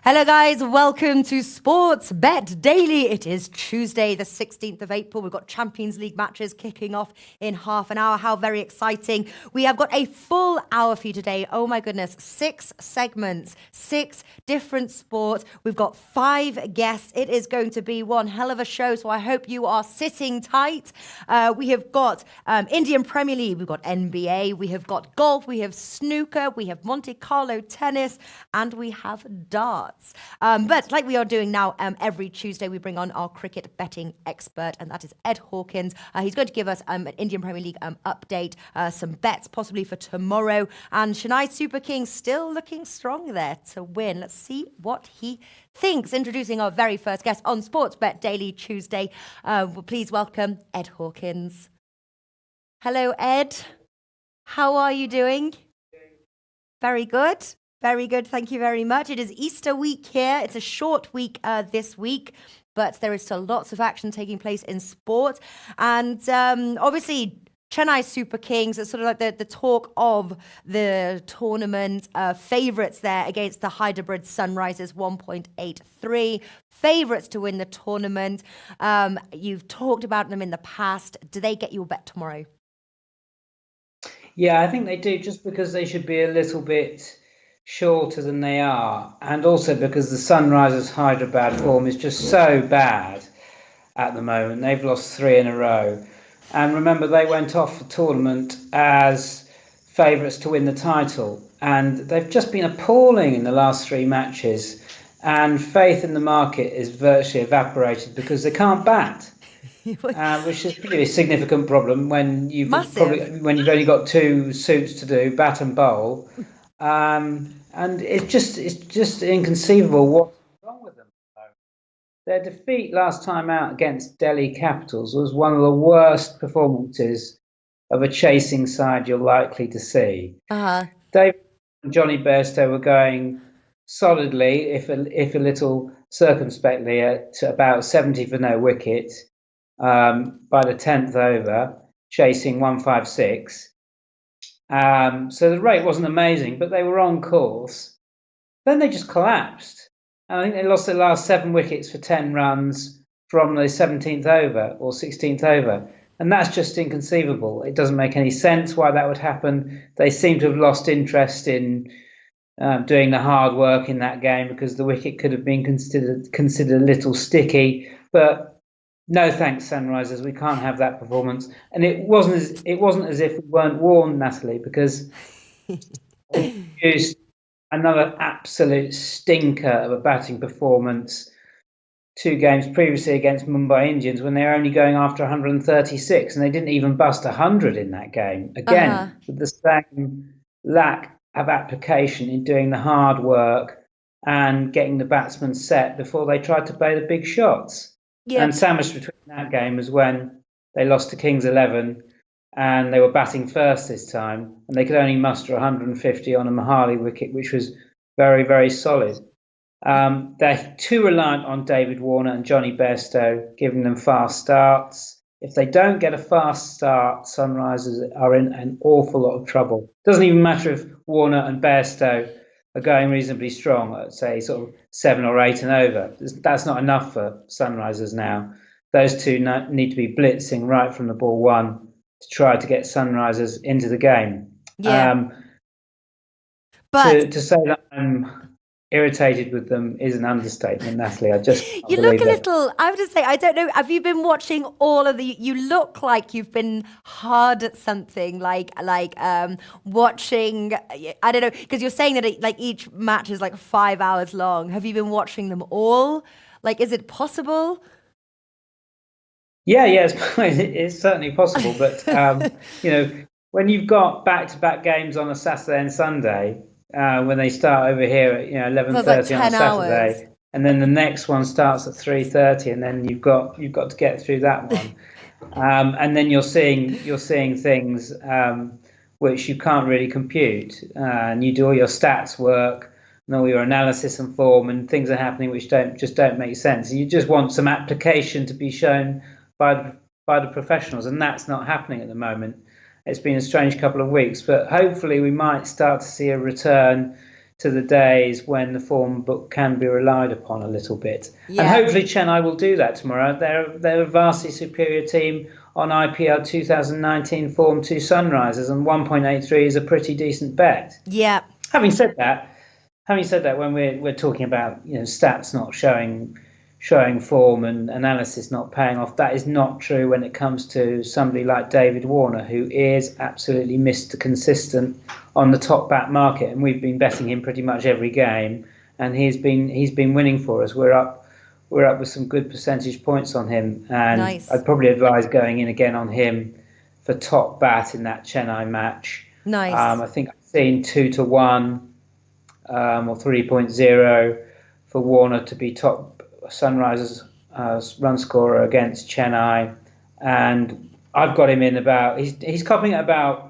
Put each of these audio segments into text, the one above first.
Hello, guys. Welcome to Sports Bet Daily. It is Tuesday, the 16th of April. We've got Champions League matches kicking off in half an hour. How very exciting. We have got a full hour for you today. Oh, my goodness. 6 segments, 6 different sports. We've got 5 guests. It is going to be one hell of a show, so I hope you are sitting tight. We have got Indian Premier League. We've got NBA. We have got golf. We have snooker. We have Monte Carlo tennis. And we have darts. But like we are doing now, every Tuesday, we bring on our cricket betting expert, and that is Ed Hawkins. He's going to give us an Indian Premier League update, some bets possibly for tomorrow. And Chennai Super Kings still looking strong there to win. Let's see what he thinks. Introducing our very first guest on Sports Bet Daily Tuesday. Please welcome Ed Hawkins. Hello, Ed. How are you doing? Very good. Very good. Thank you very much. It is Easter week here. It's a short week this week, but there is still lots of action taking place in sport. And obviously, Chennai Super Kings are sort of like the talk of the tournament. Favourites there against the Hyderabad Sunrisers, 1.83. Favourites to win the tournament. You've talked about them in the past. Do they get you a bet tomorrow? Yeah, I think they do, just because they should be a little bit shorter than they are, and also because the Sunrisers Hyderabad form is just so bad at the moment. They've lost 3 in a row, and remember, they went off the tournament as favourites to win the title, and they've just been appalling in the last 3 matches, and faith in the market is virtually evaporated because they can't bat. Which is really a significant problem when you've only got 2 suits to do, bat and bowl. And it's just inconceivable what's wrong with them. Their defeat last time out against Delhi Capitals was one of the worst performances of a chasing side you're likely to see. David and Johnny Bairstow were going solidly, if a little circumspectly, at about 70 for no wicket by the 10th over, chasing 156. So the rate wasn't amazing, but they were on course. Then they just collapsed. And I think they lost their last 7 wickets for 10 runs from the 17th over or 16th over. And that's just inconceivable. It doesn't make any sense why that would happen. They seem to have lost interest in doing the hard work in that game, because the wicket could have been considered a little sticky. But no thanks, Sunrisers. We can't have that performance. And it wasn't as if we weren't warned, Natalie, because we used another absolute stinker of a batting performance 2 games previously against Mumbai Indians, when they were only going after 136, and they didn't even bust 100 in that game. Again, with the same lack of application in doing the hard work and getting the batsmen set before they tried to play the big shots. Yeah. And sandwiched between that game was when they lost to Kings 11, and they were batting first this time, and they could only muster 150 on a Mahali wicket, which was very, very solid. They're too reliant on David Warner and Johnny Bairstow, giving them fast starts. If they don't get a fast start, Sunrisers are in an awful lot of trouble. It doesn't even matter if Warner and Bairstow are going reasonably strong at, say, sort of 7 or 8 and over. That's not enough for Sunrisers now. Those 2 need to be blitzing right from the ball 1 to try to get Sunrisers into the game. Yeah. But to say that I'm irritated with them is an understatement, Natalie. I just you look a little. I have to say, I don't know. Have you been watching all of the? You look like you've been hard at something, like watching. I don't know, because you're saying that each match is like 5 hours long. Have you been watching them all? Like, is it possible? Yeah, it's certainly possible. But when you've got back-to-back games on a Saturday and Sunday. When they start over here at 11:30 on a Saturday, and then the next one starts at 3:30, and then you've got to get through that one, and then you're seeing things which you can't really compute, and you do all your stats work and all your analysis and form, and things are happening which don't make sense. And you just want some application to be shown by the professionals, and that's not happening at the moment. It's been a strange couple of weeks, but hopefully we might start to see a return to the days when the form book can be relied upon a little bit. Yeah. And hopefully Chennai will do that tomorrow. They're a vastly superior team on IPL 2019 form to Sunrisers, and 1.83 is a pretty decent bet. Yeah. Having said that, when we're talking about stats not showing form and analysis not paying off, that is not true when it comes to somebody like David Warner, who is absolutely Mr. Consistent on the top bat market, and we've been betting him pretty much every game, and he's been winning for us. We're up with some good percentage points on him, and Nice. I'd probably advise going in again on him for top bat in that Chennai match. Nice. I think I've seen 2-1 or 3.0 for Warner to be top Sunrisers run scorer against Chennai, and I've got him in about he's copying at about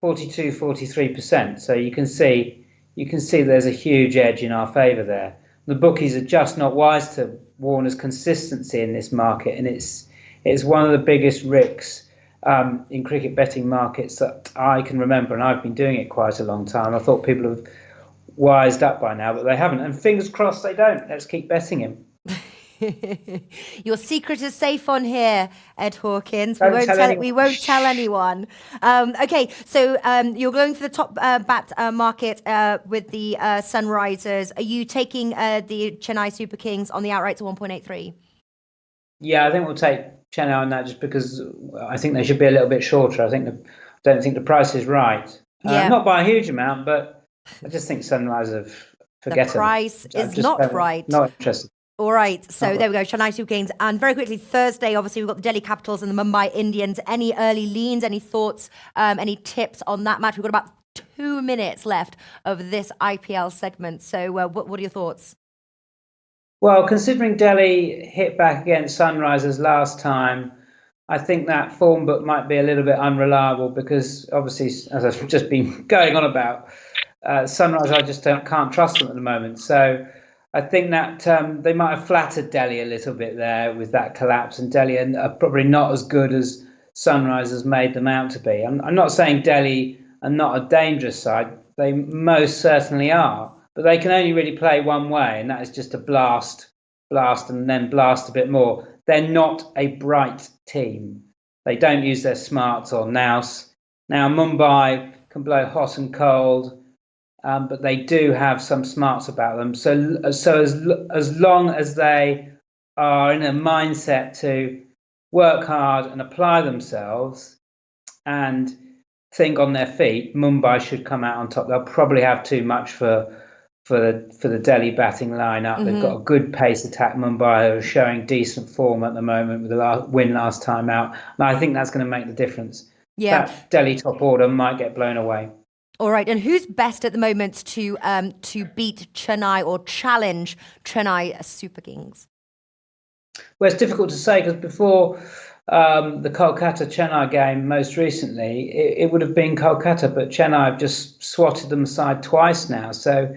42-43%. So you can see there's a huge edge in our favour there. The bookies are just not wise to Warner's consistency in this market, and it's one of the biggest risks in cricket betting markets that I can remember, and I've been doing it quite a long time. I thought people have wised up by now, but they haven't, and fingers crossed they don't. Let's keep betting him. Your secret is safe on here, Ed Hawkins. We won't tell anyone. Okay, so you're going for the top bat market with the Sunrisers. Are you taking the Chennai Super Kings on the outright to 1.83? Yeah, I think we'll take Chennai on that, just because I think they should be a little bit shorter. I don't think the price is right. Not by a huge amount, but I just think Sunrisers, forget the price is not right. Not interested. All right, so there we go, Chennai Super Kings. And very quickly, Thursday, obviously, we've got the Delhi Capitals and the Mumbai Indians. Any early leans, any thoughts, any tips on that match? We've got about 2 minutes left of this IPL segment. So what are your thoughts? Well, considering Delhi hit back against Sunrisers last time, I think that form book might be a little bit unreliable, because obviously, as I've just been going on about, Sunrisers, I just can't trust them at the moment. So I think that they might have flattered Delhi a little bit there with that collapse, and Delhi are probably not as good as Sunrisers made them out to be. I'm not saying Delhi are not a dangerous side. They most certainly are, but they can only really play one way, and that is just to blast, and then blast a bit more. They're not a bright team. They don't use their smarts or nous. Now, Mumbai can blow hot and cold, but they do have some smarts about them. So as long as they are in a mindset to work hard and apply themselves and think on their feet, Mumbai should come out on top. They'll probably have too much for the Delhi batting lineup. Mm-hmm. They've got a good pace attack. Mumbai are showing decent form at the moment with the win last time out, and I think that's going to make the difference. Yeah, that Delhi top order might get blown away. All right, and who's best at the moment to beat Chennai or challenge Chennai Super Kings? Well, it's difficult to say, because before the Kolkata-Chennai game most recently, it would have been Kolkata, but Chennai have just swatted them aside twice now. So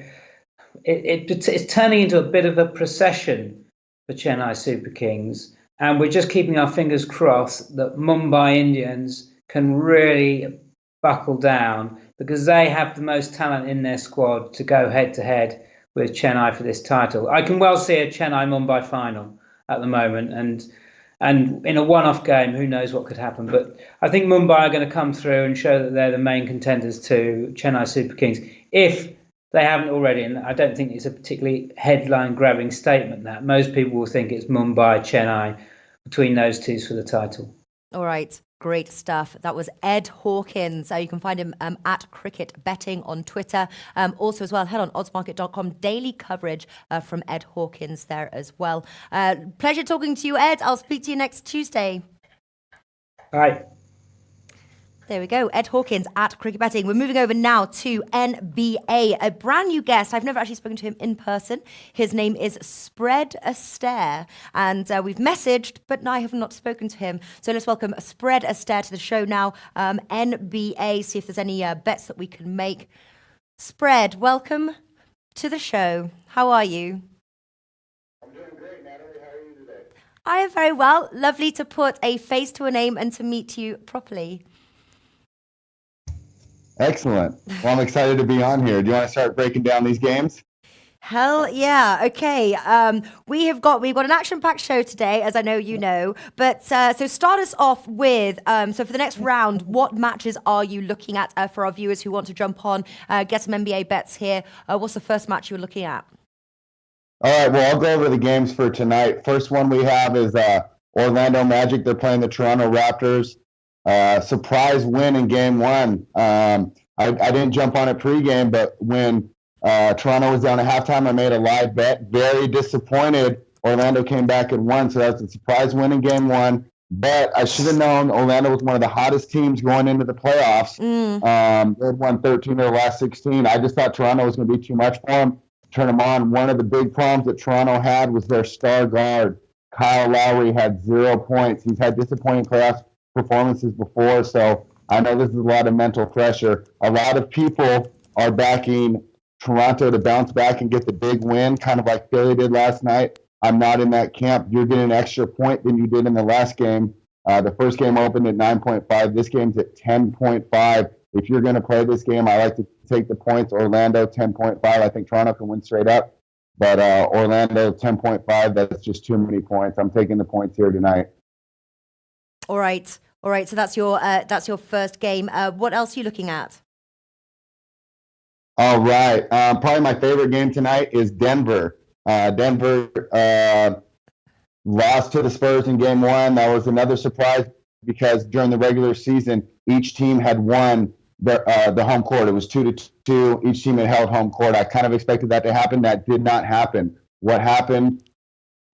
it's turning into a bit of a procession for Chennai Super Kings, and we're just keeping our fingers crossed that Mumbai Indians can really buckle down, because they have the most talent in their squad to go head-to-head with Chennai for this title. I can well see a Chennai-Mumbai final at the moment, and in a one-off game, who knows what could happen. But I think Mumbai are going to come through and show that they're the main contenders to Chennai Super Kings, if they haven't already. And I don't think it's a particularly headline-grabbing statement that. Most people will think it's Mumbai, Chennai, between those two for the title. All right. Great stuff. That was Ed Hawkins. You can find him at Cricket Betting on Twitter. Also as well, head on oddsmarket.com. Daily coverage from Ed Hawkins there as well. Pleasure talking to you, Ed. I'll speak to you next Tuesday. Bye. There we go. Ed Hawkins at Cricket Betting. We're moving over now to NBA. A brand new guest. I've never actually spoken to him in person. His name is Spread Astaire. And we've messaged, but I have not spoken to him. So let's welcome Spread Astaire to the show now. NBA, see if there's any bets that we can make. Spread, welcome to the show. How are you? I'm doing great, Natalie. How are you today? I am very well. Lovely to put a face to a name and to meet you properly. Excellent. Well, I'm excited to be on here. Do you want to start breaking down these games? Hell yeah. Okay. We've got an action-packed show today, as I know you know. But so start us off with so for the next round, what matches are you looking at for our viewers who want to jump on, get some NBA bets here? What's the first match you're looking at? All right. Well, I'll go over the games for tonight. First one we have is Orlando Magic. They're playing the Toronto Raptors. Surprise win in game one. I didn't jump on it pregame, but when Toronto was down at halftime, I made a live bet. Very disappointed. Orlando came back and won, so that's a surprise win in game one. But I should have known Orlando was one of the hottest teams going into the playoffs. They had won 13 of the last 16. I just thought Toronto was going to be too much for them. Turn them on. One of the big problems that Toronto had was their star guard. Kyle Lowry had 0 points. He's had disappointing playoff performances before, so I know this is a lot of mental pressure. A lot of people are backing Toronto to bounce back and get the big win, kind of like Philly did last night. I'm not in that camp. You're getting an extra point than you did in the last game. The first game opened at 9.5. This game's at 10.5. If you're going to play this game, I like to take the points. Orlando, 10.5. I think Toronto can win straight up. But Orlando, 10.5, that's just too many points. I'm taking the points here tonight. All right. So that's your first game. What else are you looking at? All right. Probably my favorite game tonight is Denver. Denver lost to the Spurs in game one. That was another surprise because during the regular season, each team had won the home court. It was 2-2. Each team had held home court. I kind of expected that to happen. That did not happen. What happened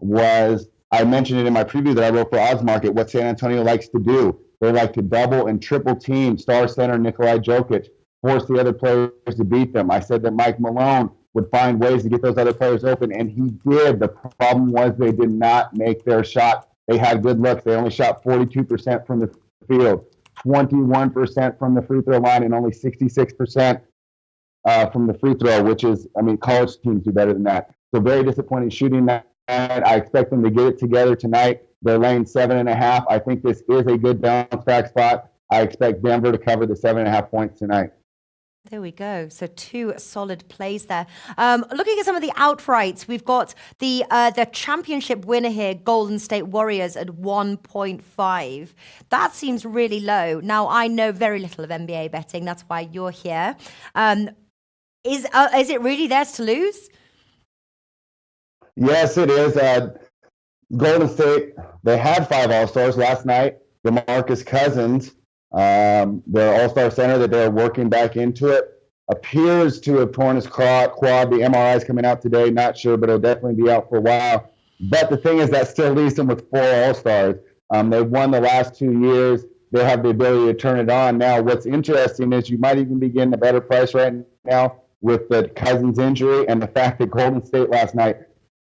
was, I mentioned it in my preview that I wrote for Oddsmarket, what San Antonio likes to do. They like to double and triple team star center Nikolai Jokic, force the other players to beat them. I said that Mike Malone would find ways to get those other players open, and he did. The problem was they did not make their shot. They had good looks. They only shot 42% from the field, 21% from the free throw line, and only 66% from the free throw, which is, I mean, college teams do better than that. So very disappointing shooting that. I expect them to get it together tonight. They're laying 7.5. I think this is a good bounce back spot. I expect Denver to cover the 7.5 points tonight. There we go. So two solid plays there. Looking at some of the outrights, we've got the championship winner here, Golden State Warriors at 1.5. That seems really low. Now, I know very little of NBA betting. That's why you're here. Is it really theirs to lose? Yes, it is. Golden State, they had 5 All-Stars last night. DeMarcus Cousins, their All-Star center that they're working back into it, appears to have torn his quad. The MRI is coming out today. Not sure, but it'll definitely be out for a while. But the thing is that still leaves them with 4 All-Stars. They've won the last 2 years. They have the ability to turn it on. Now, what's interesting is you might even be getting a better price right now with the Cousins injury and the fact that Golden State last night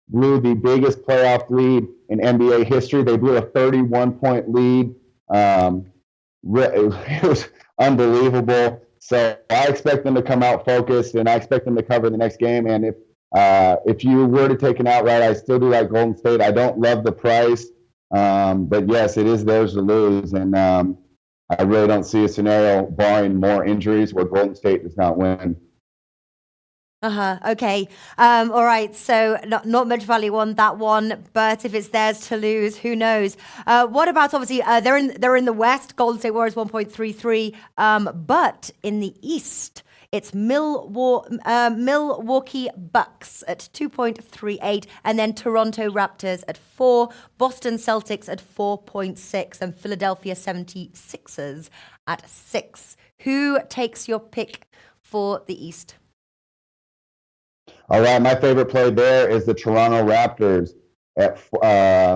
blew the biggest playoff lead in NBA history. They blew a 31-point lead. It was unbelievable. So I expect them to come out focused, and I expect them to cover the next game. And if you were to take an outright, I still do like Golden State. I don't love the price, but yes, it is theirs to lose. And I really don't see a scenario, barring more injuries, where Golden State does not win. Okay. All right. So not much value on that one, but if it's theirs to lose, who knows? What about, obviously they're in the West, Golden State Warriors 1.33, but in the East it's Milwaukee Bucks at 2.38, and then Toronto Raptors at 4, Boston Celtics at 4.6, and Philadelphia 76ers at 6. Who takes your pick for the East? All right, my favorite play there is the Toronto Raptors at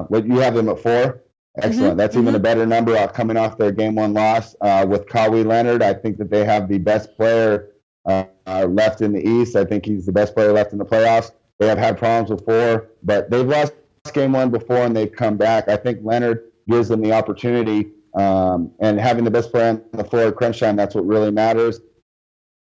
what you have them at 4. Excellent. That's even a better number coming off their game 1 loss with Kawhi Leonard. I think that they have the best player left in the East. I think he's the best player left in the playoffs. They have had problems before, but they've lost game 1 before and they've come back. I think Leonard gives them the opportunity, and having the best player on the floor at crunch time, that's what really matters.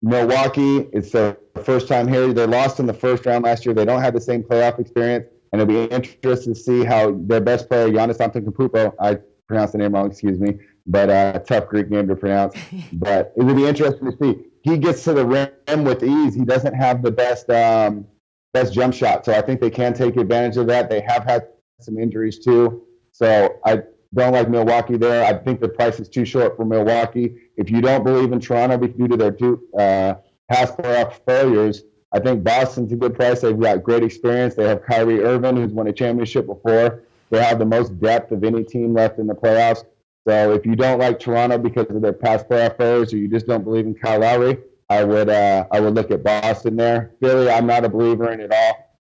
Milwaukee, it's their first time here. They lost in the first round last year. They don't have the same playoff experience, and it'll be interesting to see how their best player, Giannis Antetokounmpo, I pronounced the name wrong, excuse me, but tough Greek name to pronounce. But it would be interesting to see. He gets to the rim with ease. He doesn't have the best jump shot, so I think they can take advantage of that. They have had some injuries too, so I don't like Milwaukee there. I think the price is too short for Milwaukee. If you don't believe in Toronto due to their two past playoff failures, I think Boston's a good price. They've got great experience. They have Kyrie Irving, who's won a championship before. They have the most depth of any team left in the playoffs. So if you don't like Toronto because of their past playoff failures, or you just don't believe in Kyle Lowry, I would look at Boston there. Philly, I'm not a believer in at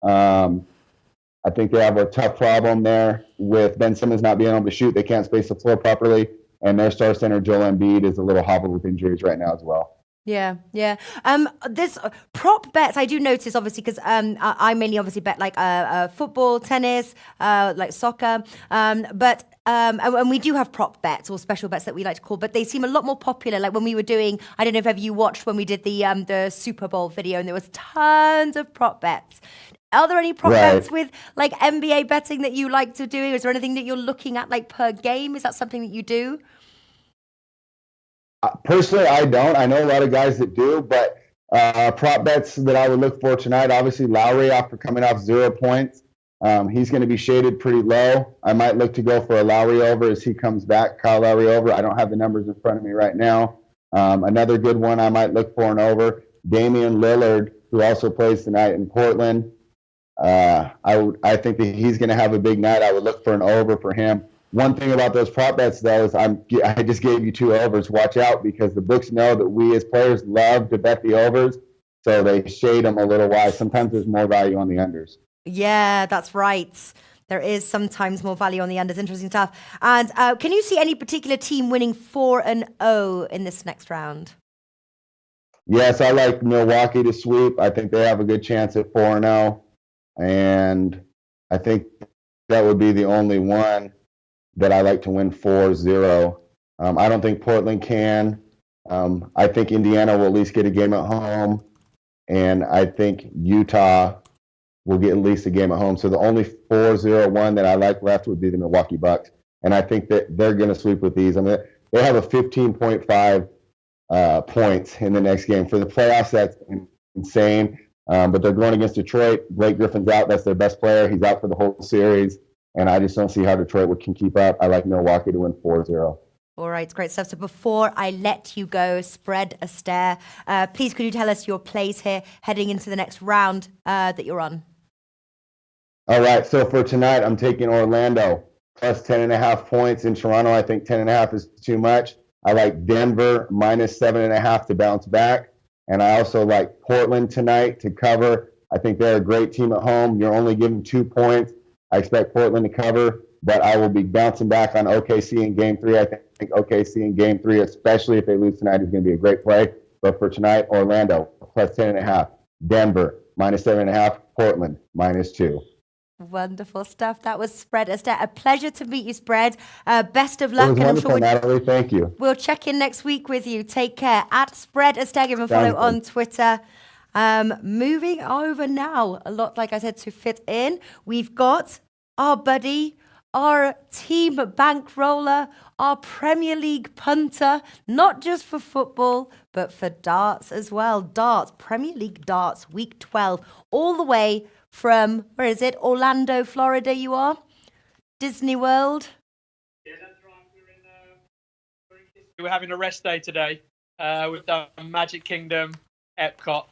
all. I think they have a tough problem there with Ben Simmons not being able to shoot. They can't space the floor properly, and their star center Joel Embiid is a little hobbled with injuries right now as well. Yeah. This prop bets I do notice, obviously, because I mainly obviously bet like football, tennis, like soccer, but and we do have prop bets or special bets that we like to call, but they seem a lot more popular. Like when we were doing, I don't know if ever you watched when we did the Super Bowl video, and there was tons of prop bets. Are there any prop bets with like NBA betting that you like to do? Is there anything that you're looking at like per game? Is that something that you do? Personally, I don't. I know a lot of guys that do, but prop bets that I would look for tonight, obviously Lowry after coming off 0 points. He's going to be shaded pretty low. I might look to go for a Lowry over as he comes back, Kyle Lowry over. I don't have the numbers in front of me right now. Another good one I might look for an over, Damian Lillard, who also plays tonight in Portland. I think that he's going to have a big night. I would look for an over for him. One thing about those prop bets, though, is I just gave you 2 overs. Watch out, because the books know that we as players love to bet the overs, so they shade them a little wide. Sometimes there's more value on the unders. Yeah, that's right. There is sometimes more value on the unders. Interesting stuff. And can you see any particular team winning 4-0 in this next round? Yes, I like Milwaukee to sweep. I think they have a good chance at 4-0, and I think that would be the only one that I like to win 4-0. I don't think Portland can. I think Indiana will at least get a game at home, and I think Utah will get at least a game at home. So the only 4-0 one that I like left would be the Milwaukee Bucks, and I think that they're going to sweep with these. I mean, they have a 15.5 points in the next game. For the playoffs, that's insane. But they're going against Detroit. Blake Griffin's out. That's their best player. He's out for the whole series. And I just don't see how Detroit can keep up. I like Milwaukee to win 4-0. All right, great stuff. So before I let you go, Spread Astaire, please could you tell us your plays here heading into the next round that you're on? All right, so for tonight, I'm taking Orlando plus 10.5 points. In Toronto, I think 10.5 is too much. I like Denver minus 7.5 to bounce back. And I also like Portland tonight to cover. I think they're a great team at home. You're only giving 2 points. I expect Portland to cover, but I will be bouncing back on OKC in Game 3. I think OKC in Game 3, especially if they lose tonight, is going to be a great play. But for tonight, Orlando plus 10.5, Denver minus 7.5, Portland minus 2. Wonderful stuff. That was Spread Astaire. A pleasure to meet you, Spread. Best of luck. It was wonderful, Natalie. Thank you. We'll check in next week with you. Take care. At Spread Astaire, give him a follow on Twitter. Moving over now, a lot, like I said, to fit in. We've got our buddy, our team bankroller, our Premier League punter, not just for football, but for darts as well. Darts, Premier League darts, week 12, all the way from, where is it? Orlando, Florida, you are? Disney World? Yeah, that's right. We're having a rest day today. We've done Magic Kingdom, Epcot.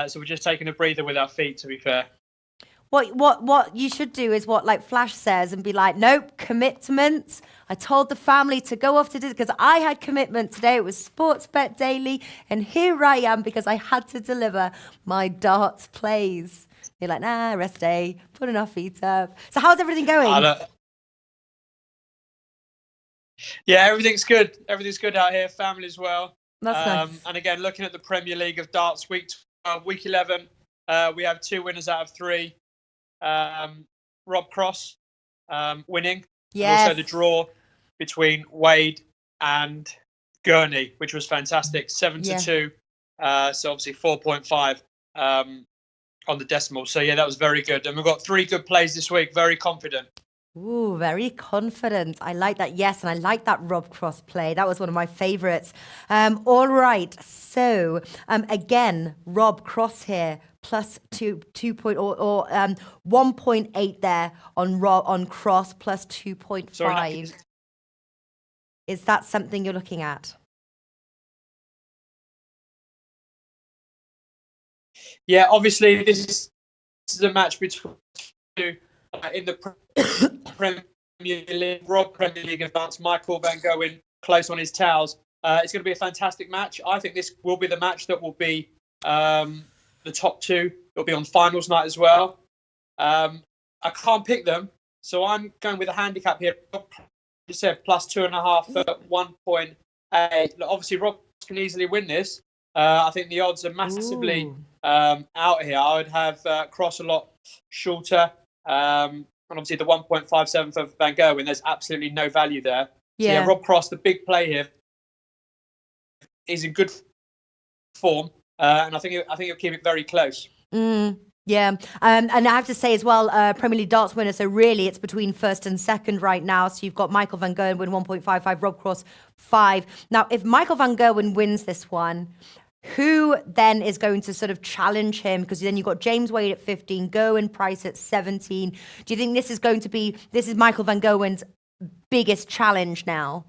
So we're just taking a breather with our feet, to be fair. What you should do is what like Flash says and be like, nope, commitment. I told the family to go off to Disney because I had commitment today. It was Sports Bet Daily, and here I am because I had to deliver my darts plays. You're like, nah, rest day, putting our feet up. So how's everything going? Yeah, everything's good. Everything's good out here. Family as well. That's nice. And again, looking at the Premier League of darts, week 12, week 11, we have 2 winners out of 3. Rob Cross winning. Yes. And also the draw between Wade and Gurney, which was fantastic. 7-2. So obviously 4.5 on the decimal. So yeah, that was very good. And we've got 3 good plays this week. Very confident. Ooh, very confident. I like that. Yes, and I like that Rob Cross play. That was one of my favorites. All right. So again, Rob Cross here plus 1.8 there on Cross plus 2.5. Sorry, Is that something you're looking at? yeah, obviously this is a match between two in the Premier League. Rob Premier League advance, Michael Van Gerwen close on his towels. It's going to be a fantastic match. I think this will be the match that will be the top two. It'll be on finals night as well. I can't pick them, so I'm going with a handicap here. You said plus 2.5 at 1.8. Obviously, Rob can easily win this. I think the odds are massively out here. I would have Cross a lot shorter. And obviously the 1.57 for Van Gerwen, there's absolutely no value there. So yeah, Rob Cross, the big play here, is in good form, and I think he'll keep it very close. Yeah, and I have to say as well, Premier League darts winner. So really, it's between first and second right now. So you've got Michael Van Gerwen 1.55, Rob Cross 5. Now, if Michael Van Gerwen wins this one, who then is going to sort of challenge him? Because then you've got James Wade at 15, Gerwen Price at 17. Do you think this is Michael Van Gerwen's biggest challenge now?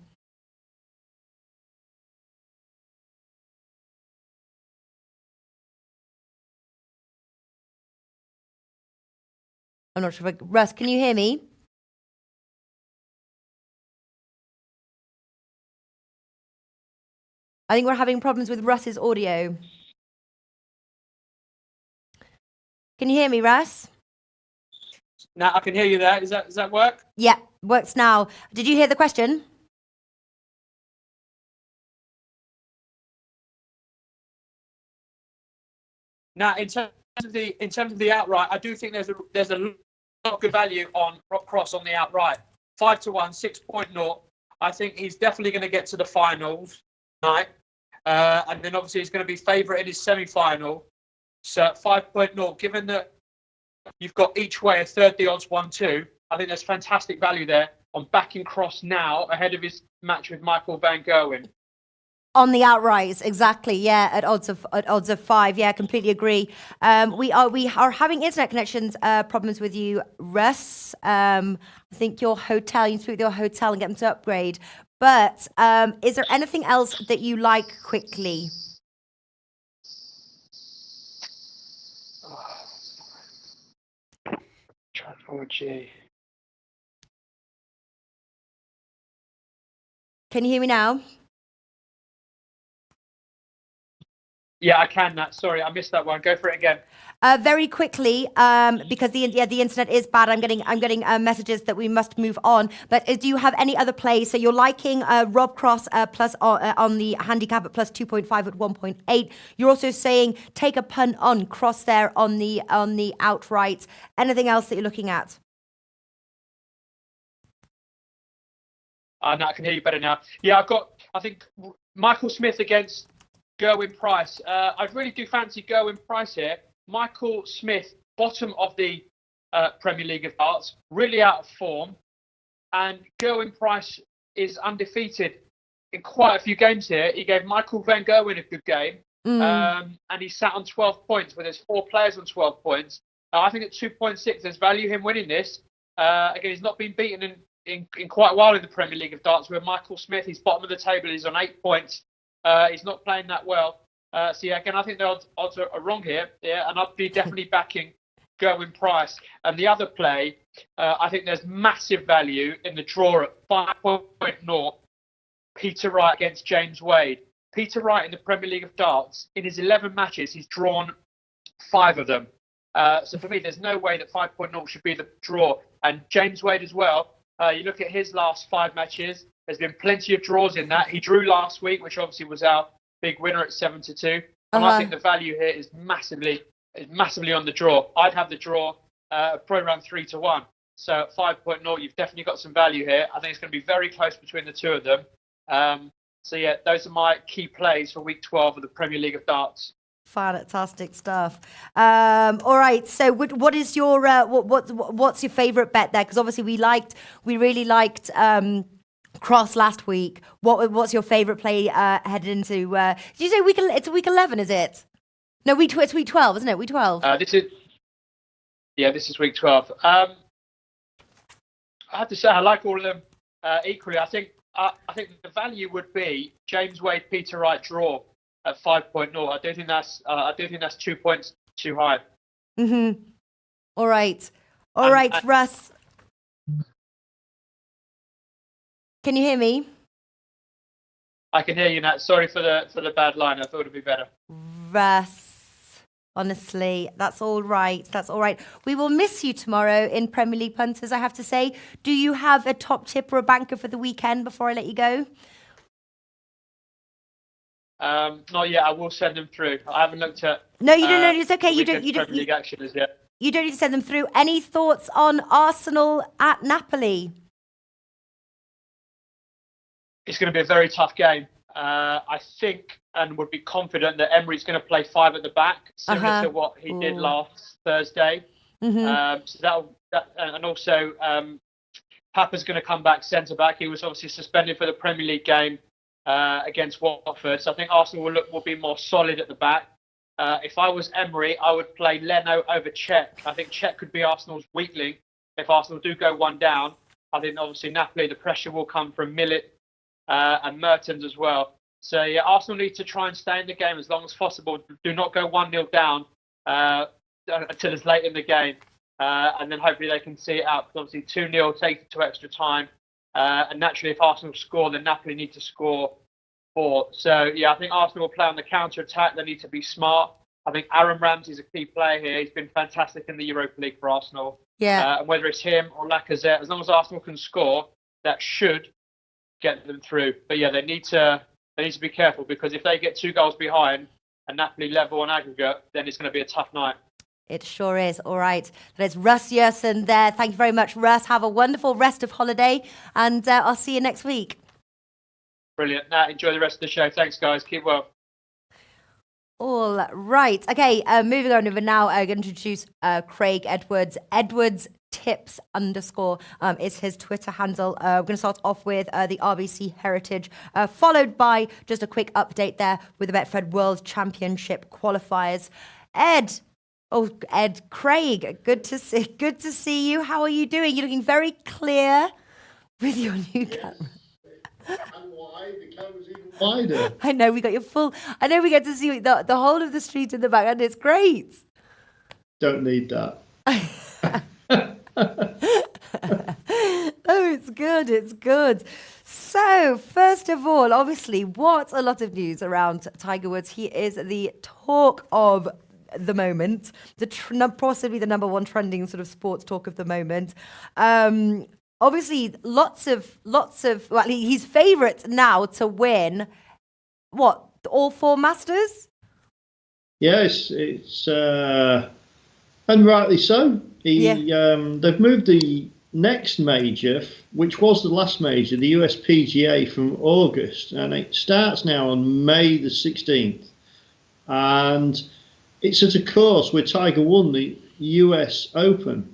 I'm not sure. Russ, can you hear me? I think we're having problems with Russ's audio. Can you hear me, Russ? Now I can hear you there. Does that work? Yeah, works now. Did you hear the question? Now, in terms of the outright, I do think there's a lot of good value on Rob Cross on the outright. 5-1, 6.0. I think he's definitely going to get to the finals tonight. And then obviously he's going to be favourite in his semi-final. So 5.0, given that you've got each way a third the odds 1-2, I think there's fantastic value there on backing Cross now ahead of his match with Michael Van Gerwen. On the outrights, exactly. Yeah, at odds of 5. Yeah, completely agree. We are having internet connections problems with you, Russ. I think your hotel. You need to speak with your hotel and get them to upgrade. But is there anything else that you like quickly? Trilogy. Can you hear me now? Yeah, I can. Sorry, I missed that one. Go for it again. Very quickly, because the internet is bad. I'm getting messages that we must move on. But do you have any other plays? So you're liking Rob Cross plus on the handicap at plus 2.5 at 1.8. You're also saying take a punt on Cross there on the outright. Anything else that you're looking at? No, I can hear you better now. Yeah, I think Michael Smith against Gerwen Price. I really do fancy Gerwen Price here. Michael Smith, bottom of the Premier League of Darts, really out of form. And Gerwen Price is undefeated in quite a few games here. He gave Michael Van Gerwen a good game. And he sat on 12 points with his 4 players on 12 points. I think at 2.6, there's value him winning this. Again, he's not been beaten in quite a while in the Premier League of Darts, where Michael Smith, he's bottom of the table, he's on 8 points. He's not playing that well. So yeah, again, I think the odds are wrong here. Yeah, and I'd be definitely backing Gerwen Price. And the other play, I think there's massive value in the draw at 5.0. Peter Wright against James Wade. Peter Wright in the Premier League of Darts, in his 11 matches, he's drawn 5 of them. So for me, there's no way that 5.0 should be the draw. And James Wade as well. You look at his last 5 matches. There's been plenty of draws in that. He drew last week, which obviously was our big winner at 7-2. And I think the value here is massively on the draw. I'd have the draw probably around 3-1. So at 5.0, you've definitely got some value here. I think it's going to be very close between the two of them. So yeah, those are my key plays for week 12 of the Premier League of Darts. Fantastic stuff. All right. So, what is your what's your favourite bet there? Because obviously we really liked Cross last week. What's your favourite play headed into? Did you say it's week 11? Is it? No, it's week 12, isn't it? Week 12. This is week 12. I have to say I like all of them equally. I think the value would be James Wade, Peter Wright draw at 5.0. I do think that's 2 points too high. All right, Russ. Can you hear me? I can hear you, Nat. Sorry for the bad line. I thought it'd be better. Russ, honestly, that's all right. That's all right. We will miss you tomorrow in Premier League Punters, I have to say. Do you have a top tip or a banker for the weekend before I let you go? Not yet. I will send them through. I haven't looked at. No, you don't know. It's okay. You don't. Premier League action as yet. You don't need to send them through. Any thoughts on Arsenal at Napoli? It's going to be a very tough game. I think and would be confident that Emery's going to play 5 at the back, similar to what he did last Thursday. So and also Papa's going to come back centre back. He was obviously suspended for the Premier League game against Watford. So I think Arsenal will be more solid at the back. If I was Emery, I would play Leno over Cech. I think Cech could be Arsenal's weak link if Arsenal do go 1 down. I think obviously Napoli, the pressure will come from Millet and Mertens as well. So yeah, Arsenal need to try and stay in the game as long as possible. Do not go 1-0 down until it's late in the game, and then hopefully they can see it out. Because obviously 2-0 takes it to extra time, and naturally if Arsenal score, then Napoli need to score 4. So yeah, I think Arsenal will play on the counter attack. They need to be smart. I think Aaron Ramsey's a key player here. He's been fantastic in the Europa League for Arsenal. Yeah. And whether it's him or Lacazette, as long as Arsenal can score, that should get them through. But yeah, they need to be careful, because if they get 2 goals behind and Napoli level on aggregate, then it's going to be a tough night. It sure is. All right. There's Russ Yerson there. Thank you very much, Russ. Have a wonderful rest of holiday, and I'll see you next week. Brilliant. Nat, enjoy the rest of the show. Thanks, guys. Keep well. All right. Okay, moving on over now. I'm going to introduce Craig Edwards. Edwards Tips _ is his Twitter handle. We're going to start off with the RBC Heritage, followed by just a quick update there with the Betfred World Championship qualifiers. Craig, good to see you. How are you doing? You're looking very clear with your new camera. And wide, the camera's even wider. I know we get to see the whole of the street in the back, and it's great. Don't need that. Oh, it's good. So, first of all, obviously, what a lot of news around Tiger Woods. He is the talk of the moment, possibly the number one trending sort of sports talk of the moment. Obviously, lots of. Well, he's favourite now to win. What, all 4 Masters? Yes, it's and rightly so. They've moved the next major, which was the last major, the US PGA, from August, and it starts now on May the 16th, and it's at a course where Tiger won the US Open.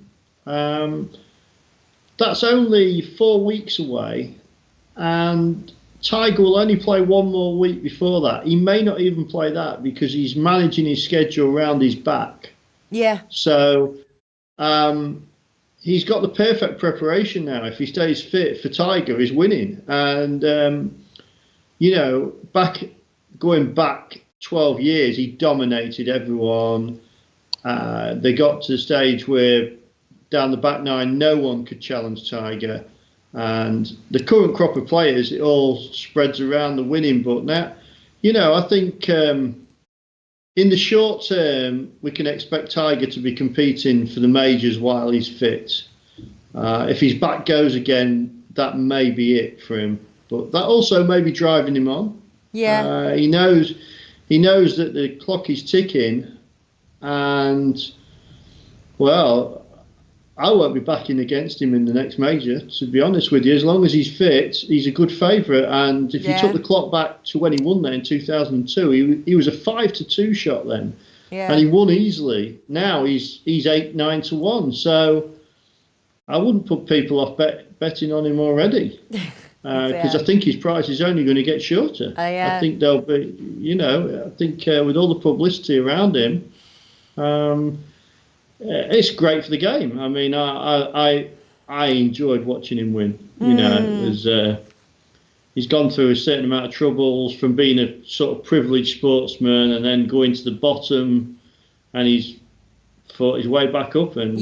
That's only 4 weeks away, and Tiger will only play 1 more week before that. He may not even play that because he's managing his schedule around his back. Yeah. So he's got the perfect preparation now. If he stays fit for Tiger, he's winning. And, going back 12 years, he dominated everyone. They got to the stage where down the back 9, no one could challenge Tiger. And the current crop of players, it all spreads around the winning. But now, I think in the short term, we can expect Tiger to be competing for the majors while he's fit. If his back goes again, that may be it for him. But that also may be driving him on. Yeah. He knows that the clock is ticking, and well, I won't be backing against him in the next major, to be honest with you. As long as he's fit, he's a good favourite. And if you took the clock back to when he won there in 2002, he was a 5-2 shot then. Yeah. And he won easily. Now he's 8-9-1. So I wouldn't put people off betting on him already. Because I think his price is only going to get shorter. I think they'll be, I think with all the publicity around him, it's great for the game. I mean, I enjoyed watching him win. He's gone through a certain amount of troubles from being a sort of privileged sportsman and then going to the bottom, and he's fought his way back up. And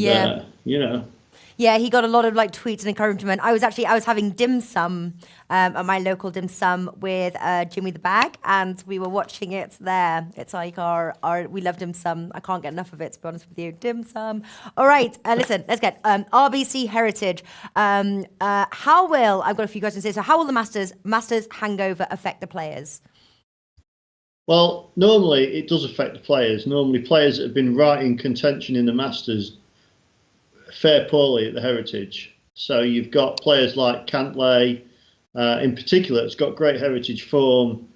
Yeah, he got a lot of tweets and encouragement. I was having dim sum at my local dim sum with Jimmy the Bag, and we were watching it there. It's like we love dim sum. I can't get enough of it, to be honest with you. Dim sum. All right, listen, let's get RBC Heritage. I've got a few questions here. So how will the Masters hangover affect the players? Well, normally it does affect the players. Normally players that have been right in contention in the Masters fare poorly at the Heritage. So you've got players like Cantlay, in particular, it's got great Heritage form.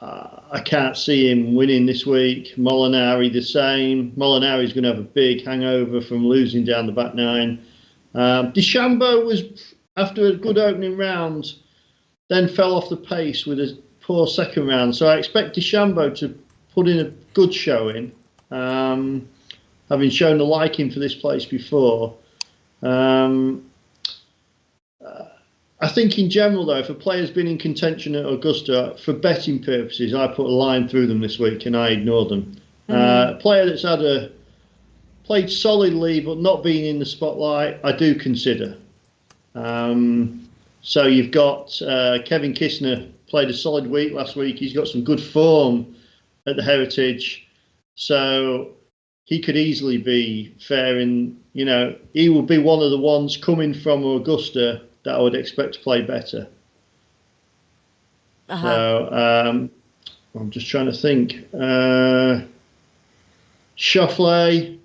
I can't see him winning this week. Molinari the same. Molinari's going to have a big hangover from losing down the back nine. DeChambeau was, after a good opening round, then fell off the pace with a poor second round. So I expect DeChambeau to put in a good showing. Having shown a liking for this place before. I think in general, though, if a player's been in contention at Augusta, for betting purposes, I put a line through them this week and I ignore them. A player that's played solidly but not been in the spotlight, I do consider. So you've got Kevin Kisner, played a solid week last week. He's got some good form at the Heritage. So he could easily be fair in, he will be one of the ones coming from Augusta that I would expect to play better. So I'm just trying to think. Schauffele,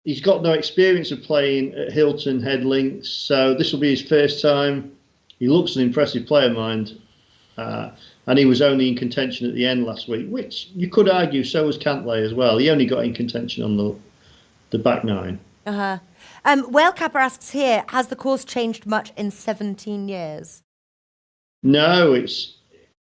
he's got no experience of playing at Hilton Head Links, so this will be his first time. He looks an impressive player, mind. And he was only in contention at the end last week, which you could argue so was Cantlay as well. He only got in contention on the back nine. Whale Capper asks here, has the course changed much in 17 years? No,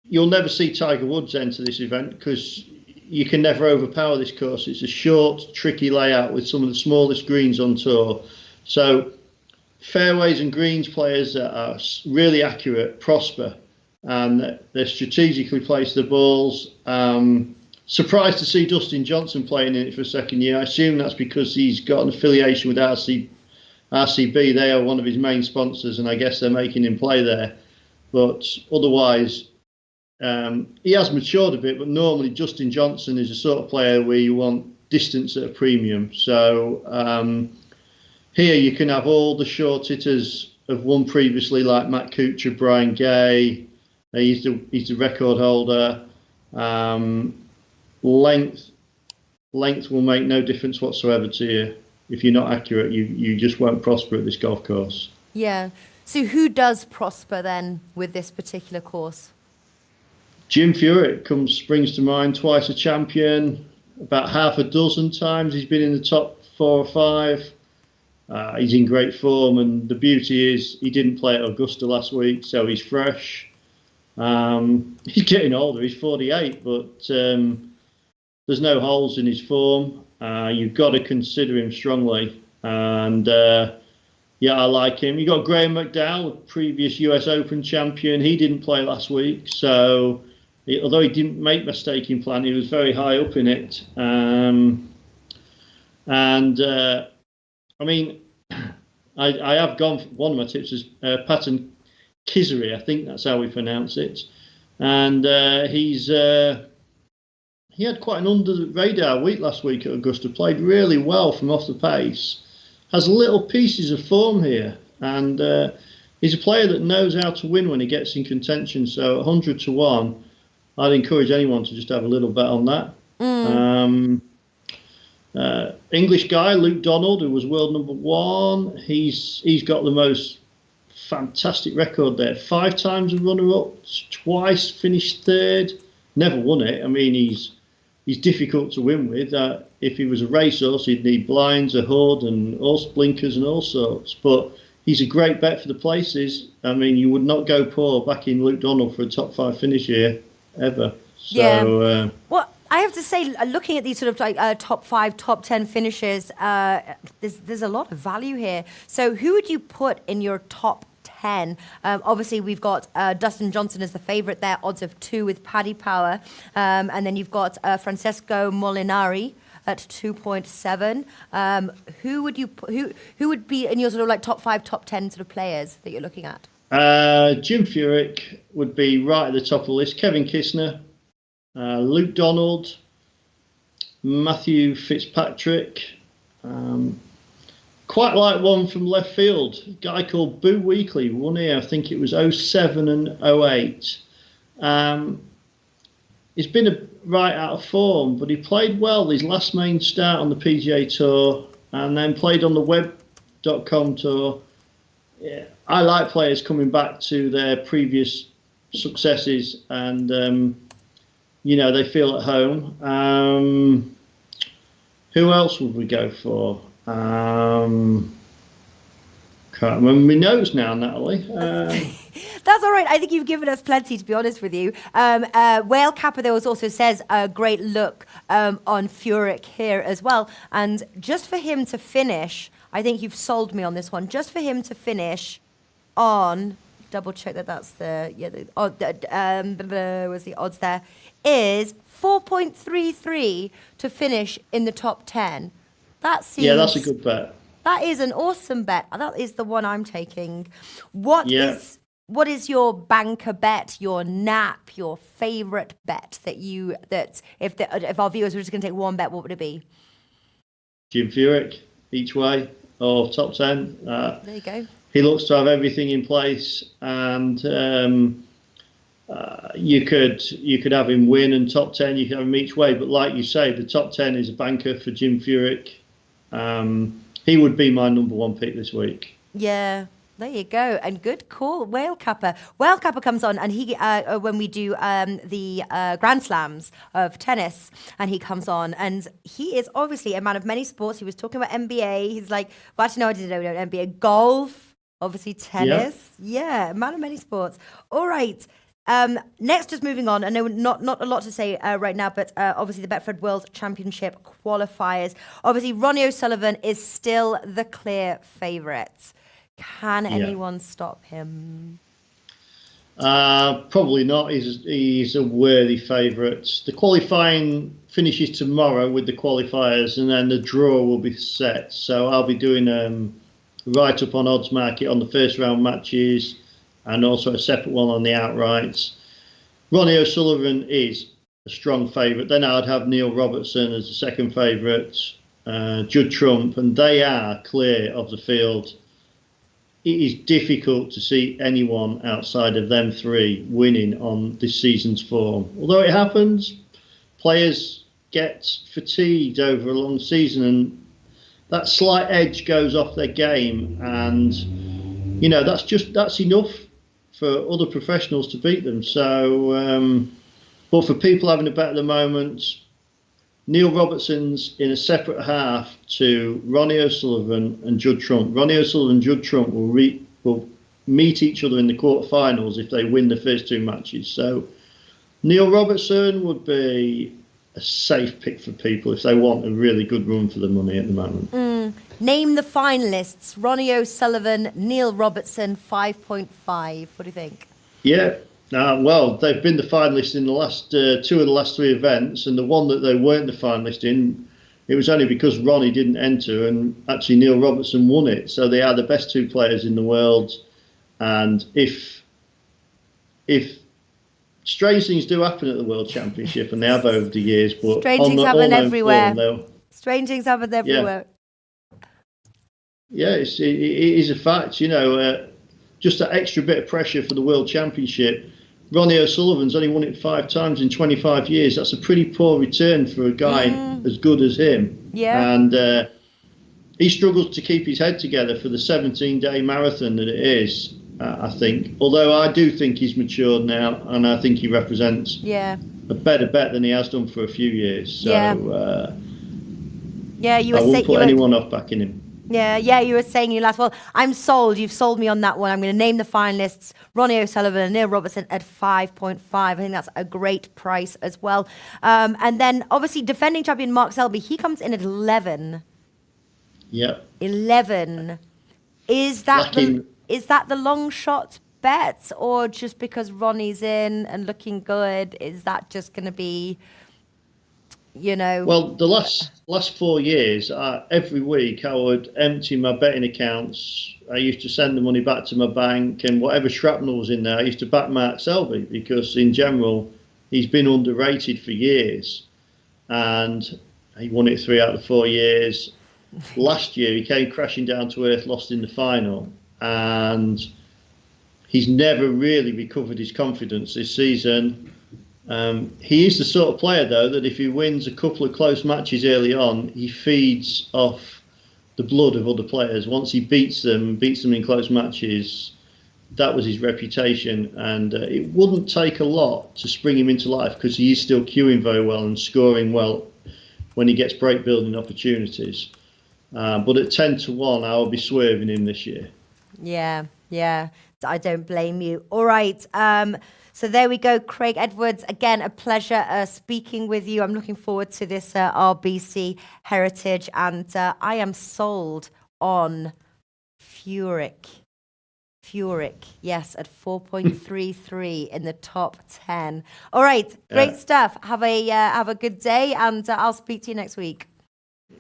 you'll never see Tiger Woods enter this event because you can never overpower this course. It's a short, tricky layout with some of the smallest greens on tour. So fairways and greens players that are really accurate prosper. And they strategically place the balls. Surprised to see Dustin Johnson playing in it for a second year. I assume that's because he's got an affiliation with RCB. They are one of his main sponsors, and I guess they're making him play there. But otherwise, he has matured a bit. But normally, Dustin Johnson is the sort of player where you want distance at a premium. So here you can have all the short hitters have won previously, like Matt Kuchar, Brian Gay. He's the record holder. Length will make no difference whatsoever to you. If you're not accurate, you just won't prosper at this golf course. Yeah. So who does prosper then with this particular course? Jim Furyk springs to mind, twice a champion, about half a dozen times he's been in the top 4 or 5. He's in great form, and the beauty is he didn't play at Augusta last week, so he's fresh. He's getting older, he's 48, but there's no holes in his form. You've got to consider him strongly. And I like him. You got Graham McDowell, previous US Open champion. He didn't play last week, so although he didn't make mistaking plan, he was very high up in it. I have gone. One of my tips is Patton Kizzeri, I think that's how we pronounce it, and he had quite an under the radar week last week at Augusta. Played really well from off the pace. Has little pieces of form here, and he's a player that knows how to win when he gets in contention. So 100-1, I'd encourage anyone to just have a little bet on that. English guy, Luke Donald, who was world number 1. He's got the most fantastic record there. 5 times a runner-up, twice finished 3rd, never won it. I mean, he's difficult to win with. If he was a racehorse, he'd need blinds, a hood, and all blinkers and all sorts. But he's a great bet for the places. I mean, you would not go poor backing Luke Donald for a top 5 finish here, ever. So, yeah. Well, I have to say, looking at these sort of like top 5, top 10 finishes, there's a lot of value here. So who would you put in your top 10? Obviously, we've got Dustin Johnson as the favourite there, odds of 2 with Paddy Power. And then you've got Francesco Molinari at 2.7. Who would you who would be in your sort of like top 5, top 10 sort of players that you're looking at? Jim Furyk would be right at the top of the list. Kevin Kisner, Luke Donald, Matthew Fitzpatrick. Quite like one from left field, a guy called Boo Weekley, won here, I think it was 07 and 08. He's been right out of form, but he played well his last main start on the PGA Tour and then played on the web.com tour. Yeah, I like players coming back to their previous successes and, they feel at home. Who else would we go for? Can't remember my notes now, Natalie. That's all right. I think you've given us plenty, to be honest with you. Whale Kappa, there also says a great look on Furyk here as well. And just for him to finish, I think you've sold me on this one. Just for him to finish on, double check that that's was the odds there, is 4.33 to finish in the top 10. That seems... Yeah, that's a good bet. That is an awesome bet. That is the one I'm taking. What is your banker bet, your nap, your favourite bet that if our viewers were just going to take one bet, what would it be? Jim Furyk, each way, or top 10. There you go. He looks to have everything in place, and you could have him win and top 10. You could have him each way, but like you say, the top 10 is a banker for Jim Furyk. He would be my number 1 pick this week. Yeah, there you go. And good call, Whale Kappa. Whale Kappa comes on, and he when we do the Grand Slams of tennis, and he comes on, and he is obviously a man of many sports. He was talking about NBA. He's like, well, actually, no, I didn't know NBA. Golf, obviously tennis. Yeah, man of many sports. All right. Next, just moving on. I know not a lot to say right now, but obviously the Betfred World Championship qualifiers. Obviously, Ronnie O'Sullivan is still the clear favourite. Can anyone stop him? Probably not. He's a worthy favourite. The qualifying finishes tomorrow with the qualifiers, and then the draw will be set. So I'll be doing write up on Oddsmarket on the first round matches, and also a separate one on the outrights. Ronnie O'Sullivan is a strong favourite. Then I'd have Neil Robertson as the second favourite, Judd Trump, and they are clear of the field. It is difficult to see anyone outside of them 3 winning on this season's form. Although it happens, players get fatigued over a long season, and that slight edge goes off their game, and that's enough for other professionals to beat them. So, but for people having a bet at the moment, Neil Robertson's in a separate half to Ronnie O'Sullivan and Judd Trump. Ronnie O'Sullivan and Judd Trump will meet each other in the quarterfinals if they win the first 2 matches. So Neil Robertson would be a safe pick for people if they want a really good run for the money at the moment. Name the finalists: Ronnie O'Sullivan, Neil Robertson, 5.5. What do you think? Yeah. Well, they've been the finalists in the last 2 of the last 3 events, and the one that they weren't the finalist in, it was only because Ronnie didn't enter, and actually Neil Robertson won it. So they are the best 2 players in the world, and if strange things do happen at the World Championship, and they have over the years, but strange things happen everywhere. Strange things happen everywhere. Yeah, it is a fact. Just that extra bit of pressure for the World Championship. Ronnie O'Sullivan's only won it 5 times in 25 years. That's a pretty poor return for a guy as good as him. Yeah. And he struggles to keep his head together for the 17-day marathon that it is, I think. Although I do think he's matured now, and I think he represents a better bet than he has done for a few years. So you I won't put anyone off backing him. Yeah, you were saying you last. Well, I'm sold. You've sold me on that one. I'm going to name the finalists: Ronnie O'Sullivan and Neil Robertson at 5.5. I think that's a great price as well. And then obviously defending champion Mark Selby, he comes in at 11. Yep. 11. Is that the long shot bet, or just because Ronnie's in and looking good, is that just going to be, Well, the last 4 years, every week I would empty my betting accounts. I used to send the money back to my bank, and whatever shrapnel was in there, I used to back Mark Selby, because in general he's been underrated for years, and he won it 3 out of 4 years. Last year he came crashing down to earth, lost in the final, and he's never really recovered his confidence this season. He is the sort of player, though, that if he wins a couple of close matches early on, he feeds off the blood of other players. Once he beats them in close matches, that was his reputation, and it wouldn't take a lot to spring him into life, because he is still queuing very well and scoring well when he gets break building opportunities. But at 10-1, I will be swerving him this year. Yeah. I don't blame you. All right. So there we go. Craig Edwards, again, a pleasure speaking with you. I'm looking forward to this RBC Heritage, and I am sold on Furyk, yes, at 4.33 in the top 10. All right, great stuff. Have a good day, and I'll speak to you next week.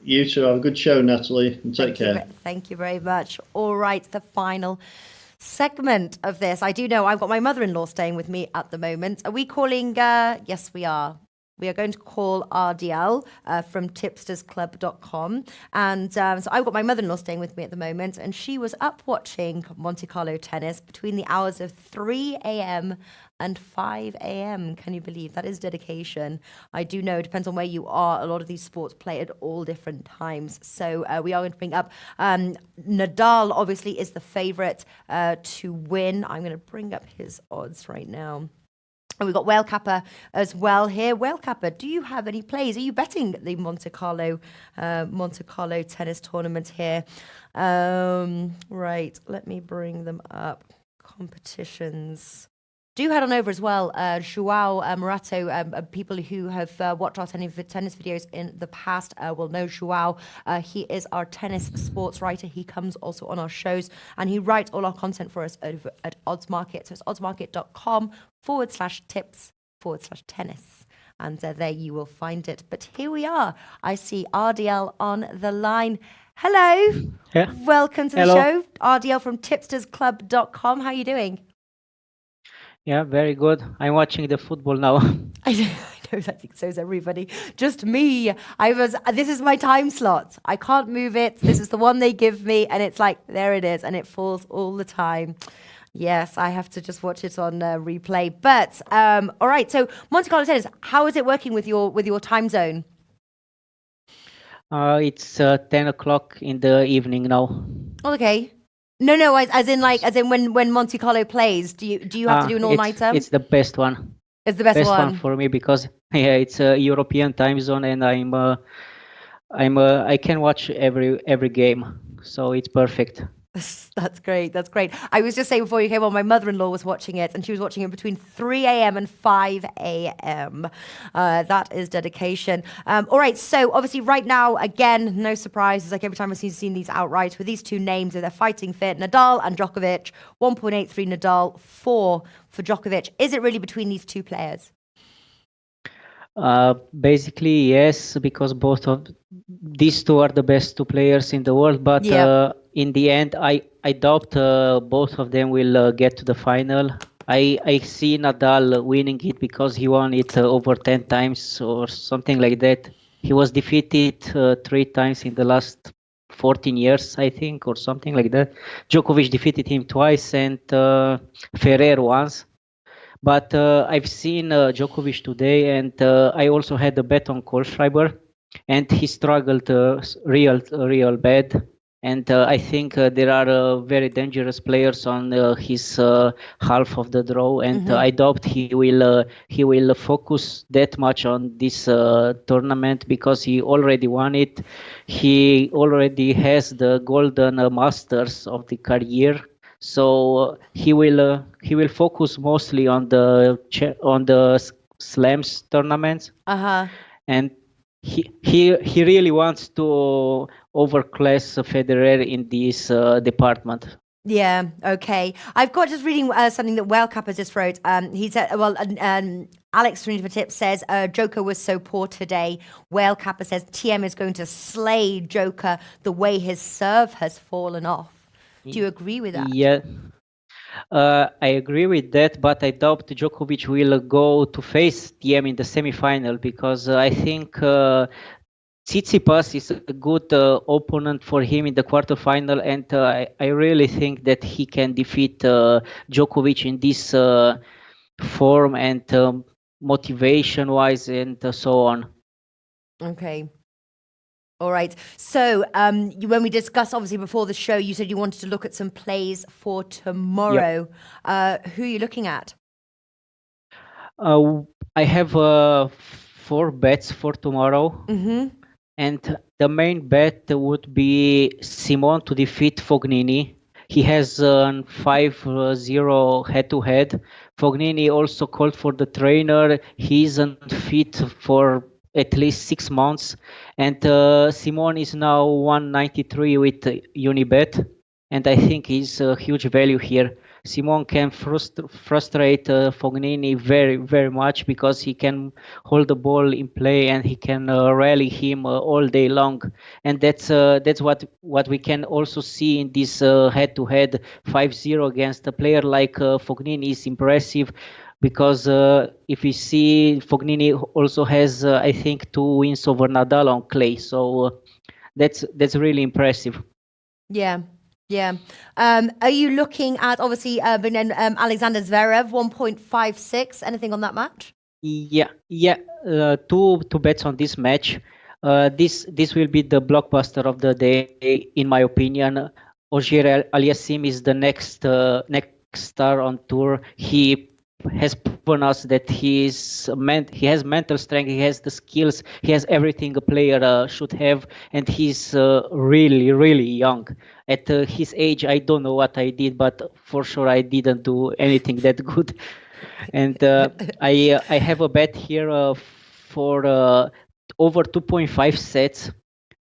You too. Have a good show, Natalie, and take care. Thank you very much. All right, the final segment of this. I do know I've got my mother-in-law staying with me at the moment. Are we calling? Yes, we are. We are going to call RDL from tipstersclub.com. And so I've got my mother-in-law staying with me at the moment, and she was up watching Monte Carlo tennis between the hours of 3 a.m. and 5 a.m. Can you believe that is dedication? I do know it depends on where you are. A lot of these sports play at all different times. So we are going to bring up Nadal, obviously, is the favorite to win. I'm going to bring up his odds right now. And we've got Whale Kappa as well here. Whale Kappa, do you have any plays? Are you betting the Monte Carlo tennis tournament here? Right, let me bring them up. Competitions. Do head on over as well. Joao Morato, people who have watched our tennis videos in the past will know Joao. He is our tennis sports writer. He comes also on our shows, and he writes all our content for us over at Oddsmarket. So it's oddsmarket.com/tips/tennis. And there you will find it. But here we are. I see RDL on the line. Hello. Yeah. Welcome to the show. RDL from tipstersclub.com. How are you doing? Yeah, very good. I'm watching the football now. I know, I think so is everybody. Just me. This is my time slot. I can't move it. This is the one they give me, and it's like, there it is, and it falls all the time. Yes, I have to just watch it on replay. But all right, so Monte Carlo tennis, how is it working with your time zone? It's 10 o'clock in the evening now. Okay. No, as in when Monte Carlo plays, do you have to do an all-nighter? It's the best one. It's the best one for me, because it's a European time zone, and I can watch every game, so it's perfect. That's great. I was just saying before you came on, my mother-in-law was watching it, and she was watching it between 3 a.m. and 5 a.m. That is dedication. All right, so obviously right now, again, no surprises. Like every time I've seen these outright with these two names, they're fighting fit. Nadal and Djokovic, 1.83 Nadal, 4 for Djokovic. Is it really between these two players? Basically, yes, because both of these two are the best two players in the world. But in the end, I doubt both of them will get to the final. I see Nadal winning it because he won it over 10 times or something like that. He was defeated 3 times in the last 14 years, I think, or something like that. Djokovic defeated him twice, and Ferrer once. But I've seen Djokovic today, and I also had a bet on Kohlschreiber, and he struggled real bad. And I think there are very dangerous players on his half of the draw, and I doubt he will focus that much on this tournament because he already won it. He already has the golden masters of the career, so he will focus mostly on the slams tournaments, and he really wants to overclass Federer in this department. Yeah, okay. I've got just reading something that Whale Kappa just wrote. He said, Alex from Tip says, Joker was so poor today. Whale Kappa says, TM is going to slay Joker the way his serve has fallen off. Do you agree with that? Yeah. I agree with that, but I doubt Djokovic will go to face TM in the semi-final because I think Tsitsipas is a good opponent for him in the quarterfinal, and I really think that he can defeat Djokovic in this form and motivation-wise and so on. Okay. All right. So when we discussed, obviously, before the show, you said you wanted to look at some plays for tomorrow. Yep. Who are you looking at? I have 4 bets for tomorrow. And the main bet would be Simon to defeat Fognini. He has 5-0 head-to-head. Fognini also called for the trainer. He isn't fit for at least 6 months. And Simon is now 193 with Unibet. And I think he's a huge value here. Simon can frustrate Fognini very, very much because he can hold the ball in play and he can rally him all day long. And that's what we can also see in this head-to-head 5-0 against a player like Fognini is impressive. Because if we see, Fognini also has, I think, 2 wins over Nadal on clay. So that's really impressive. Yeah. Yeah. Are you looking at, obviously, Alexander Zverev, 1.56? Anything on that match? Yeah. Two bets on this match. This will be the blockbuster of the day, in my opinion. Ogier Aliassime is the next star on tour. He has proven us that he has mental strength, he has the skills, he has everything a player should have, and he's really, really young. At his age, I don't know what I did, but for sure I didn't do anything that good. And I have a bet here for over 2.5 sets,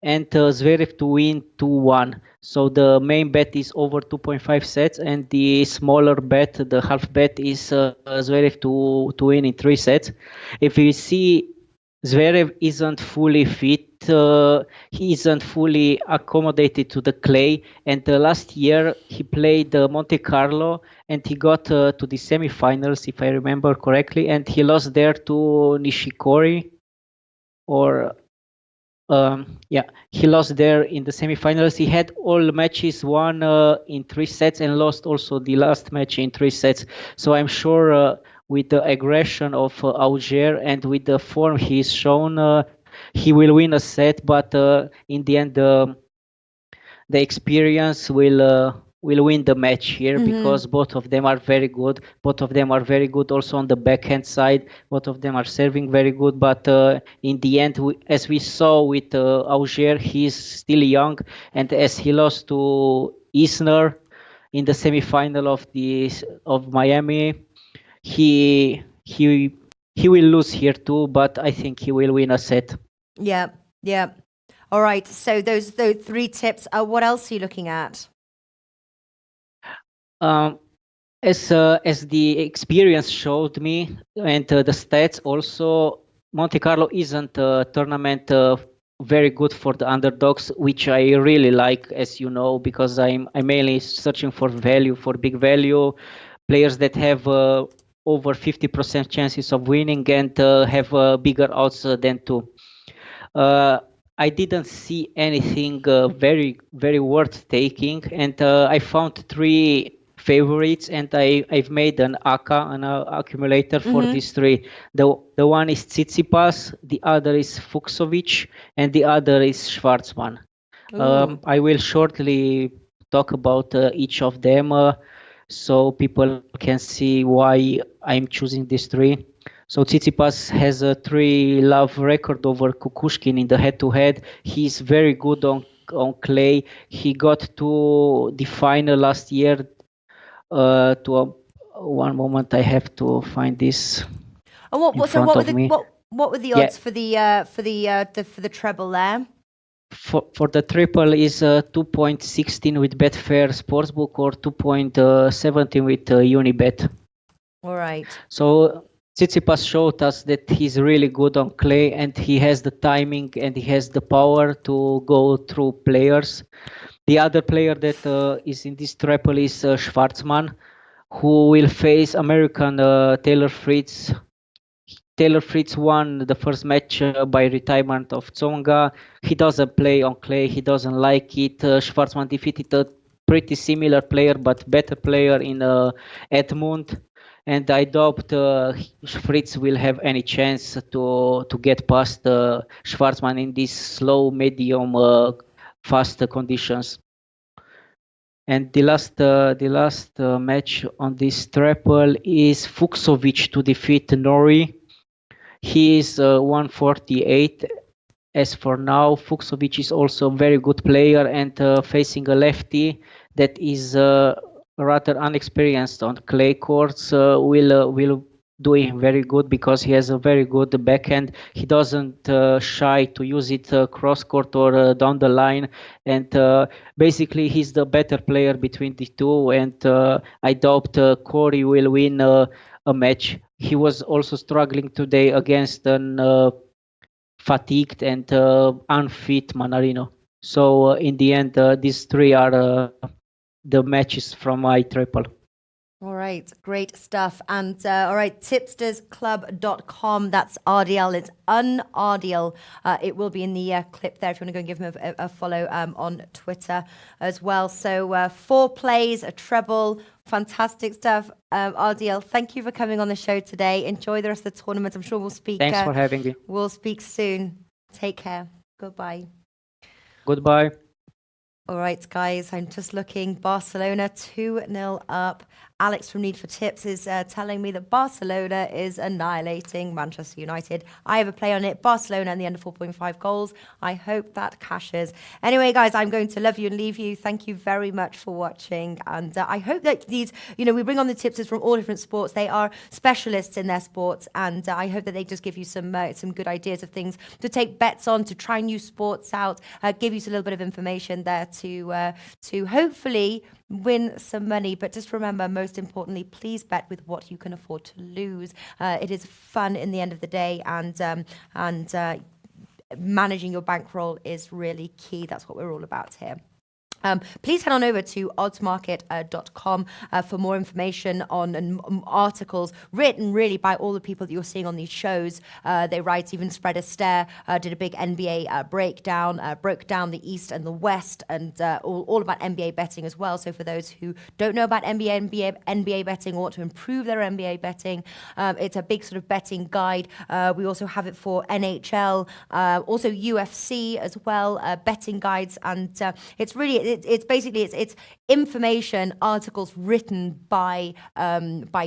and Zverev to win 2-1. So the main bet is over 2.5 sets, and the smaller bet, the half bet, is Zverev to win in 3 sets. If you see, Zverev isn't fully fit, he isn't fully accommodated to the clay, and last year he played Monte Carlo and he got to the semifinals, if I remember correctly, and he lost there to Nishikori, or he lost there in the semifinals. He had all matches won in 3 sets and lost also the last match in 3 sets. So I'm sure with the aggression of Auger and with the form he's shown, he will win a set. But in the end, the experience will win the match here, because both of them are very good. Both of them are very good also on the backhand side. Both of them are serving very good. But in the end, as we saw with Auger, he's still young. And as he lost to Isner in the semifinal of Miami, he will lose here too. But I think he will win a set. Yeah. All right. So those 3 tips. What else are you looking at? As the experience showed me, and the stats also, Monte Carlo isn't a tournament very good for the underdogs, which I really like, as you know, because I'm mainly searching for value, for big value, players that have over 50% chances of winning and have bigger odds than 2. I didn't see anything very, very worth taking, and I found 3 favorites, and I've made an accumulator for these three. The one is Tsitsipas, the other is Fucsovic, and the other is Schwartzman. I will shortly talk about each of them so people can see why I'm choosing these three. So Tsitsipas has a 3-love record over Kukushkin in the head-to-head. He's very good on clay. He got to the final last year. One moment, I have to find this. What were the odds for the treble there? For the triple is 2.16 with Betfair Sportsbook or 2.17 with Unibet. All right. So Tsitsipas showed us that he's really good on clay, and he has the timing and he has the power to go through players. The other player that is in this triple is Schwartzman, who will face American Taylor Fritz. Taylor Fritz won the first match by retirement of Tsonga. He doesn't play on clay. He doesn't like it. Schwartzman defeated a pretty similar player, but better player in Edmund. And I doubt Fritz will have any chance to get past Schwartzman in these slow, medium, fast conditions. And the last match on this triple is Fucsovic to defeat Nori. He is 148 as for now. Fucsovic is also a very good player and facing a lefty that is rather unexperienced on clay courts will do him very good because he has a very good backhand. He doesn't shy to use it cross court or down the line, and basically he's the better player between the two, and I doubt Corey will win a match. He was also struggling today against an fatigued and unfit Manarino. So in the end, these three are the matches from my triple. All right, great stuff. And all right, tipstersclub.com. That's RDL. It's unRDL. It will be in the clip there if you want to go and give him a follow on Twitter as well. So 4 plays, a treble, fantastic stuff. RDL, thank you for coming on the show today. Enjoy the rest of the tournament. I'm sure we'll speak. Thanks for having me. We'll speak soon. Take care. Goodbye. Goodbye. All right, guys, I'm just looking. Barcelona 2-0 up. Alex from Need for Tips is telling me that Barcelona is annihilating Manchester United. I have a play on it. Barcelona and the under 4.5 goals. I hope that cashes. Anyway, guys, I'm going to love you and leave you. Thank you very much for watching. And I hope that these, we bring on the tipsters from all different sports. They are specialists in their sports. And I hope that they just give you some good ideas of things to take bets on, to try new sports out, give you a little bit of information there to hopefully win some money. But just remember, most importantly, please bet with what you can afford to lose. It is fun in the end of the day, and managing your bankroll is really key. That's what we're all about here. Please head on over to oddsmarket.com for more information on articles written really by all the people that you're seeing on these shows. They write, even Spread a Stare did a big NBA breakdown, broke down the East and the West, and all about NBA betting as well. So for those who don't know about NBA betting or want to improve their NBA betting, it's a big sort of betting guide. We also have it for NHL, also UFC as well, betting guides, and it's really it's basically information, articles written by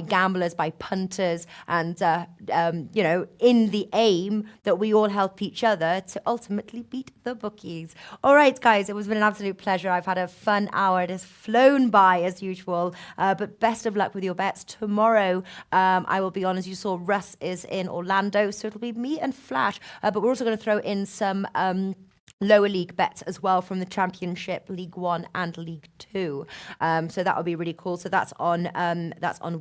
gamblers, by punters, and in the aim that we all help each other to ultimately beat the bookies. All right, guys, it has been an absolute pleasure. I've had a fun hour. It has flown by as usual, but best of luck with your bets. Tomorrow, I will be on, as you saw, Russ is in Orlando, so it'll be me and Flash, but we're also going to throw in some lower league bets as well from the Championship, League One and League Two. So that will be really cool. So that's on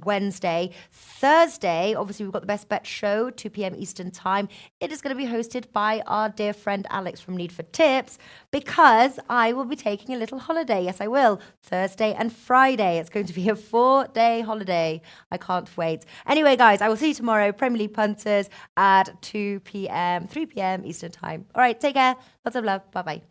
Wednesday. Thursday, obviously we've got the Best Bet Show, 2 p.m. Eastern Time. It is going to be hosted by our dear friend Alex from Need for Tips, because I will be taking a little holiday. Yes, I will. Thursday and Friday. It's going to be a 4-day holiday. I can't wait. Anyway, guys, I will see you tomorrow. Premier League Punters at 2 p.m., 3 p.m. Eastern Time. All right, take care. Lots of love. Bye-bye.